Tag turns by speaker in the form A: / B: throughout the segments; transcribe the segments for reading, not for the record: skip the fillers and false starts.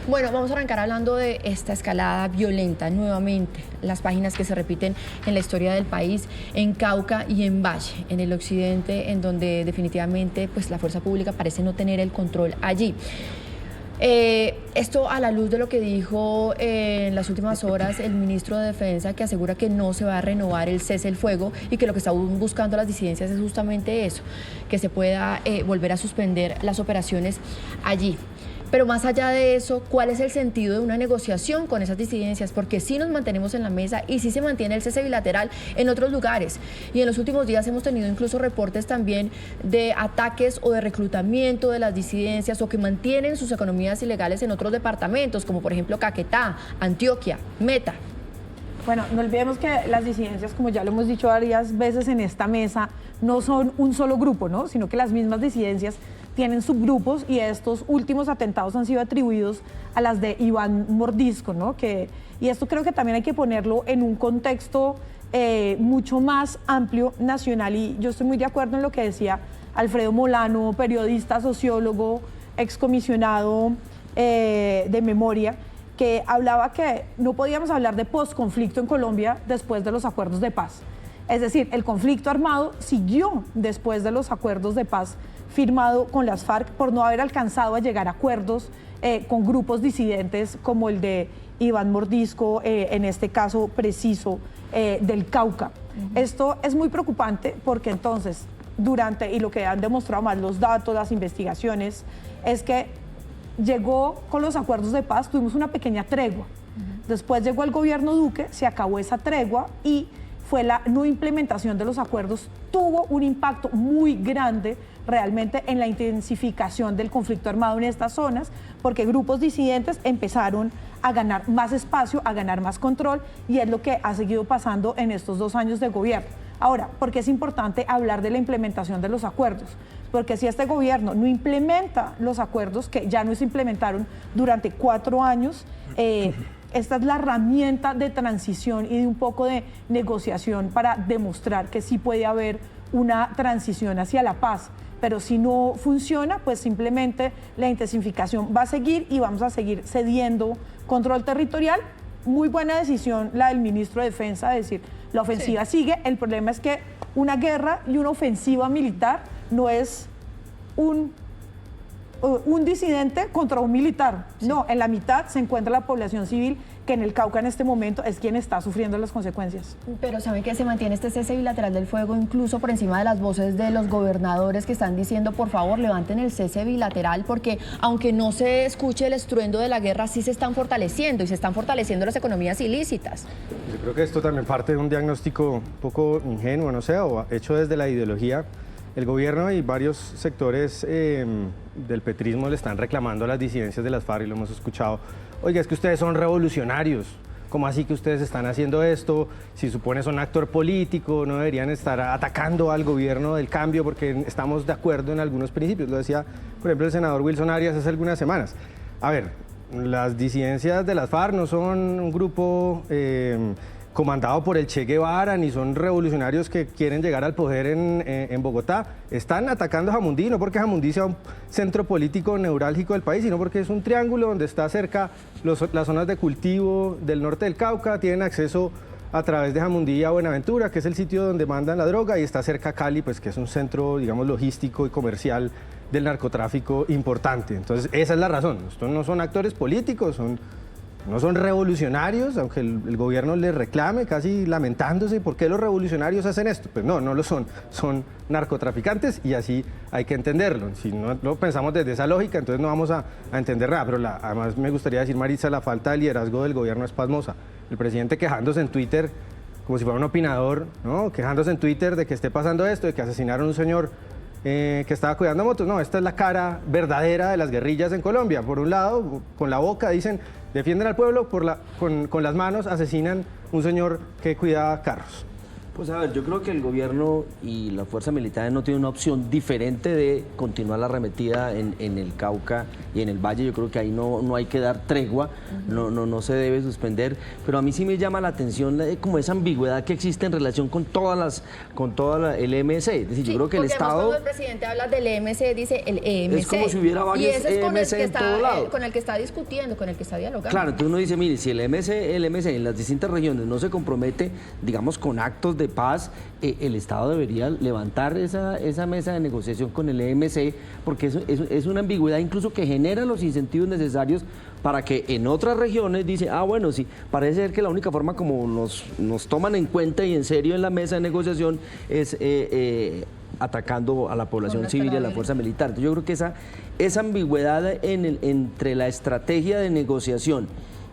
A: Bueno, vamos a arrancar hablando de esta escalada violenta nuevamente, las páginas que se repiten en la historia del país, en Cauca y en Valle, en el occidente, en donde definitivamente pues, la fuerza pública parece no tener el control allí. Esto a la luz de lo que dijo en las últimas horas el ministro de Defensa, que asegura que no se va a renovar el cese el fuego y que lo que están buscando las disidencias es justamente eso, que se pueda volver a suspender las operaciones allí. Pero más allá de eso, ¿cuál es el sentido de una negociación con esas disidencias? Porque sí nos mantenemos en la mesa y sí se mantiene el cese bilateral en otros lugares. Y en los últimos días hemos tenido incluso reportes también de ataques o de reclutamiento de las disidencias o que mantienen sus economías ilegales en otros departamentos, como por ejemplo Caquetá, Antioquia, Meta.
B: Bueno, no olvidemos que las disidencias, como ya lo hemos dicho varias veces en esta mesa, no son un solo grupo, ¿no? Sino que las mismas disidencias tienen subgrupos y estos últimos atentados han sido atribuidos a las de Iván Mordisco, ¿no? Y esto creo que también hay que ponerlo en un contexto mucho más amplio, nacional, y yo estoy muy de acuerdo en lo que decía Alfredo Molano, periodista, sociólogo, excomisionado de memoria, que hablaba que no podíamos hablar de posconflicto en Colombia después de los acuerdos de paz. Es decir, el conflicto armado siguió después de los acuerdos de paz firmado con las FARC por no haber alcanzado a llegar a acuerdos con grupos disidentes como el de Iván Mordisco, en este caso preciso del Cauca. Esto es muy preocupante porque entonces, y lo que han demostrado más los datos, las investigaciones, es que llegó con los acuerdos de paz, tuvimos una pequeña tregua. Después llegó el gobierno Duque, se acabó esa tregua y fue la no implementación de los acuerdos, tuvo un impacto muy grande realmente en la intensificación del conflicto armado en estas zonas, porque grupos disidentes empezaron a ganar más espacio, a ganar más control, y es lo que ha seguido pasando en estos 2 años de gobierno. Ahora, ¿por qué es importante hablar de la implementación de los acuerdos? Porque si este gobierno no implementa los acuerdos, que ya no se implementaron durante 4 años, esta es la herramienta de transición y de un poco de negociación para demostrar que sí puede haber una transición hacia la paz. Pero si no funciona, pues simplemente la intensificación va a seguir y vamos a seguir cediendo control territorial. Muy buena decisión la del ministro de Defensa, de decir, la ofensiva sigue. El problema es que una guerra y una ofensiva militar no es un disidente contra un militar. No, en la mitad se encuentra la población civil, que en el Cauca en este momento es quien está sufriendo las consecuencias.
A: Pero ¿saben que se mantiene este cese bilateral del fuego incluso por encima de las voces de los gobernadores que están diciendo, por favor, levanten el cese bilateral, porque aunque no se escuche el estruendo de la guerra, sí se están fortaleciendo y se están fortaleciendo las economías ilícitas?
C: Yo creo que esto también parte de un diagnóstico un poco ingenuo, no sé, o hecho desde la ideología. El gobierno y varios sectores del petrismo le están reclamando a las disidencias de las FARC, y lo hemos escuchado. Oiga, es que ustedes son revolucionarios. ¿Cómo así que ustedes están haciendo esto? Si supone son actor político, no deberían estar atacando al gobierno del cambio porque estamos de acuerdo en algunos principios. Lo decía, por ejemplo, el senador Wilson Arias hace algunas semanas. A ver, las disidencias de las FARC no son un grupo comandado por el Che Guevara, ni son revolucionarios que quieren llegar al poder en Bogotá. Están atacando a Jamundí, no porque Jamundí sea un centro político neurálgico del país, sino porque es un triángulo donde está cerca las zonas de cultivo del norte del Cauca, tienen acceso a través de Jamundí a Buenaventura, que es el sitio donde mandan la droga, y está cerca Cali, pues que es un centro, digamos, logístico y comercial del narcotráfico importante. Entonces, esa es la razón. Estos no son actores políticos, no son revolucionarios, aunque el gobierno les reclame, casi lamentándose, ¿por qué los revolucionarios hacen esto? Pues no lo son, son narcotraficantes y así hay que entenderlo. Si no lo pensamos desde esa lógica, entonces no vamos a entender nada, pero además me gustaría decir, Maritza, la falta de liderazgo del gobierno es pasmosa. El presidente quejándose en Twitter, como si fuera un opinador, ¿no? Quejándose en Twitter de que esté pasando esto, de que asesinaron a un señor que estaba cuidando motos. No, esta es la cara verdadera de las guerrillas en Colombia. Por un lado, con la boca dicen, defienden al pueblo, con las manos asesinan un señor que cuida carros.
D: Pues a ver, yo creo que el gobierno y las fuerzas militares no tienen una opción diferente de continuar la arremetida en el Cauca y en el Valle. Yo creo que ahí no hay que dar tregua, no se debe suspender. Pero a mí sí me llama la atención como esa ambigüedad que existe en relación con el EMC. Es decir, yo creo que el Estado...
A: Cuando el presidente habla del EMC, dice el EMC.
D: Es como si hubiera varios
A: y ese es con
D: EMC en todo lado.
A: Con el que está discutiendo, con el que está dialogando.
D: Claro, entonces uno dice, mire, si el EMC en las distintas regiones no se compromete, digamos, con actos de paz, el Estado debería levantar esa mesa de negociación con el EMC, porque es una ambigüedad incluso que genera los incentivos necesarios para que en otras regiones dice, bueno, sí, parece ser que la única forma como nos toman en cuenta y en serio en la mesa de negociación es atacando a la población civil y a la fuerza militar. Entonces yo creo que esa ambigüedad entre la estrategia de negociación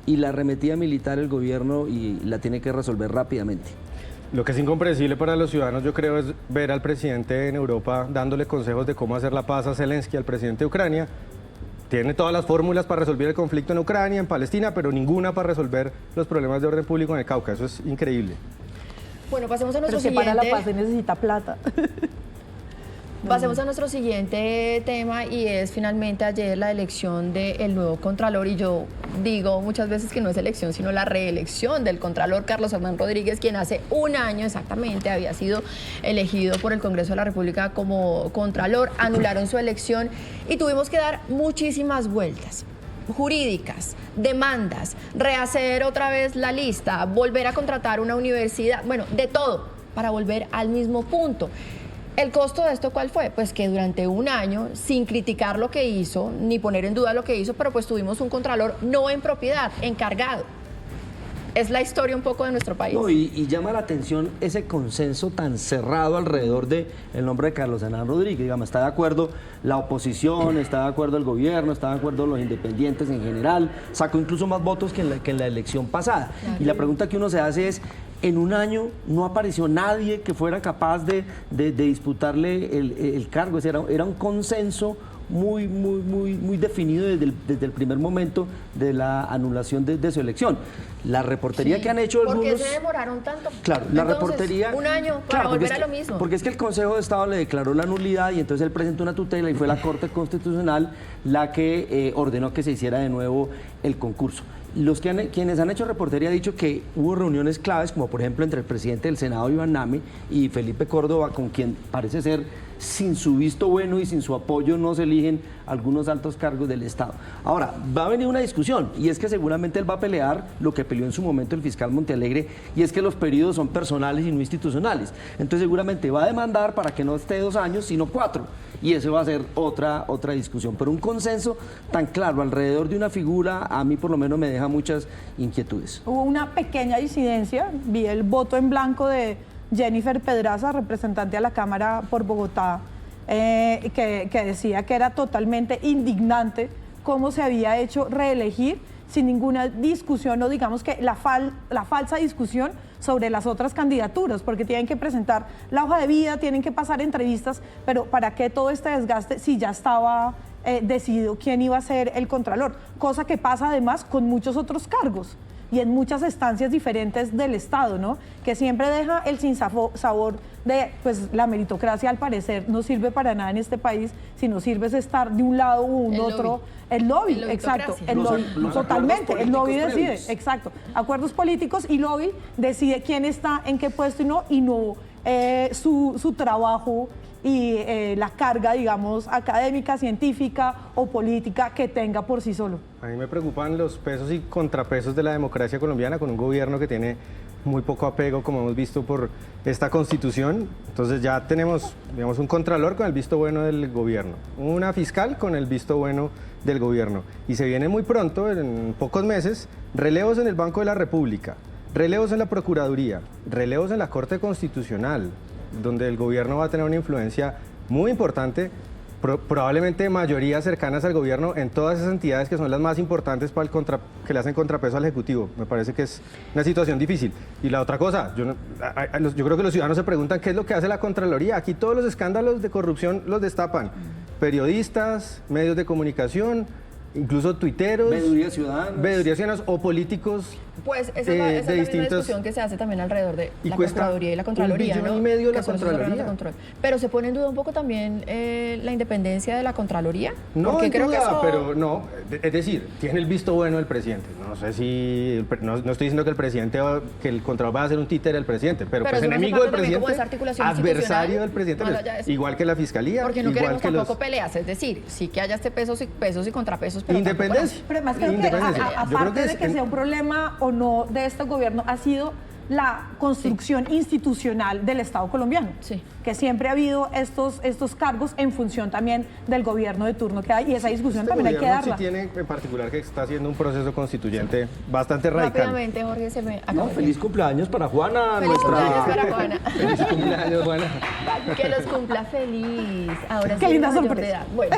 D: y la arremetida militar, el gobierno la tiene que resolver rápidamente.
C: Lo que es incomprensible para los ciudadanos, yo creo, es ver al presidente en Europa dándole consejos de cómo hacer la paz a Zelensky, al presidente de Ucrania. Tiene todas las fórmulas para resolver el conflicto en Ucrania, en Palestina, pero ninguna para resolver los problemas de orden público en el Cauca. Eso es increíble.
A: Bueno, pasemos a nuestro
B: Pero
A: siguiente...
B: para la paz se necesita plata.
A: Pasemos a nuestro siguiente tema, y es finalmente ayer la elección del nuevo Contralor, y yo digo muchas veces que no es elección sino la reelección del Contralor Carlos Hernán Rodríguez, quien hace un año exactamente había sido elegido por el Congreso de la República como Contralor. Anularon su elección y tuvimos que dar muchísimas vueltas jurídicas, demandas, rehacer otra vez la lista, volver a contratar una universidad, bueno, de todo para volver al mismo punto. ¿El costo de esto cuál fue? Pues que durante un año, sin criticar lo que hizo, ni poner en duda lo que hizo, pero pues tuvimos un Contralor no en propiedad, encargado. Es la historia un poco de nuestro país.
D: No, y llama la atención ese consenso tan cerrado alrededor del nombre de Carlos Hernán Rodríguez. Digamos, está de acuerdo la oposición, está de acuerdo el gobierno, está de acuerdo los independientes en general, sacó incluso más votos que en la elección pasada. Claro. Y la pregunta que uno se hace es, en un año no apareció nadie que fuera capaz de disputarle el cargo. Era un consenso muy definido desde el primer momento de la anulación de su elección. La reportería que han hecho algunos...
A: ¿Por qué se demoraron tanto?
D: Claro, la reportería...
A: Un año para volver a lo mismo.
D: Porque es que el Consejo de Estado le declaró la nulidad y entonces él presentó una tutela y fue la Corte Constitucional la que ordenó que se hiciera de nuevo el concurso. Quienes han hecho reportería han dicho que hubo reuniones claves, como por ejemplo entre el presidente del Senado, Iván Name, y Felipe Córdoba, con quien parece ser, sin su visto bueno y sin su apoyo, no se eligen algunos altos cargos del Estado. Ahora, va a venir una discusión, y es que seguramente él va a pelear lo que peleó en su momento el fiscal Montealegre, y es que los periodos son personales y no institucionales. Entonces seguramente va a demandar para que no esté 2 años, sino 4. Y eso va a ser otra discusión. Pero un consenso tan claro alrededor de una figura, a mí por lo menos me deja muchas inquietudes.
B: Hubo una pequeña disidencia, vi el voto en blanco de Jennifer Pedraza, representante a la Cámara por Bogotá, que decía que era totalmente indignante cómo se había hecho reelegir sin ninguna discusión, o digamos que la falsa discusión sobre las otras candidaturas, porque tienen que presentar la hoja de vida, tienen que pasar entrevistas, pero ¿para qué todo este desgaste si ya estaba decidido quién iba a ser el Contralor? Cosa que pasa además con muchos otros cargos y en muchas estancias diferentes del Estado, ¿no? Que siempre deja el sinsabor de, pues la meritocracia al parecer no sirve para nada en este país, sino sirve es estar de un lado u un otro. El lobby, exacto. El lobby, totalmente. El lobby decide, exacto. Acuerdos políticos y lobby decide quién está en qué puesto y no su trabajo y la carga, digamos, académica, científica o política que tenga por sí solo.
C: A mí me preocupan los pesos y contrapesos de la democracia colombiana con un gobierno que tiene muy poco apego, como hemos visto, por esta Constitución. Entonces ya tenemos, digamos, un contralor con el visto bueno del gobierno, una fiscal con el visto bueno del gobierno. Y se viene muy pronto, en pocos meses, relevos en el Banco de la República, relevos en la Procuraduría, relevos en la Corte Constitucional, donde el gobierno va a tener una influencia muy importante, probablemente mayorías cercanas al gobierno en todas esas entidades que son las más importantes para que le hacen contrapeso al Ejecutivo. Me parece que es una situación difícil. Y la otra cosa, yo creo que los ciudadanos se preguntan qué es lo que hace la Contraloría. Aquí todos los escándalos de corrupción los destapan. Periodistas, medios de comunicación, incluso tuiteros,
D: Veedurías ciudadanas.
C: veedurías ciudadanas o políticos.
A: Pues esa es la misma
C: distintos-
A: discusión que se hace también alrededor de
C: Y
A: la
C: cuesta
A: Procuraduría y la Contraloría,
C: 1,5
A: ¿no?
C: billones la
A: Que son esos órganos de
C: Contraloría.
A: control. Pero se pone en duda un poco también la independencia de la Contraloría.
C: No,
A: porque
C: en
A: creo
C: duda,
A: que eso...
C: pero no, es decir, tiene el visto bueno del presidente. No sé si, no estoy diciendo que el presidente, que el Contralor va a ser un títere del presidente, pero
A: Pero
C: pues
A: eso no hace
C: enemigo
A: parte
C: del
A: también como de
C: presidente,
A: esa articulación
C: adversario
A: institucional,
C: del presidente,
A: más
C: pues,
A: allá de eso.
C: igual que la fiscalía,
A: Porque no
C: igual
A: queremos
C: que los...
A: tampoco peleas, es decir, sí que haya pesos y contrapesos, pero
C: Independencia.
B: Pero además creo que,
C: Independencia. Yo creo
B: aparte de
C: es
B: que sea un problema o no de este gobierno, ha sido la construcción institucional del Estado colombiano.
A: Sí.
B: Que siempre ha habido estos cargos en función también del gobierno de turno que hay, y esa discusión
C: Este
B: también hay que
C: gobierno
B: darla.
C: sí tiene en particular que está haciendo un proceso constituyente bastante radical.
A: Rápidamente, Jorge, se me acaba
D: No,
A: el
D: feliz cumpleaños para Juana,
A: Feliz cumpleaños
D: nuestra...
A: para Juana.
C: Feliz cumpleaños, Juana.
A: Que los cumpla feliz. Ahora
B: Qué
A: sí,
B: linda
A: mayor de
B: sorpresa.
A: edad. Bueno.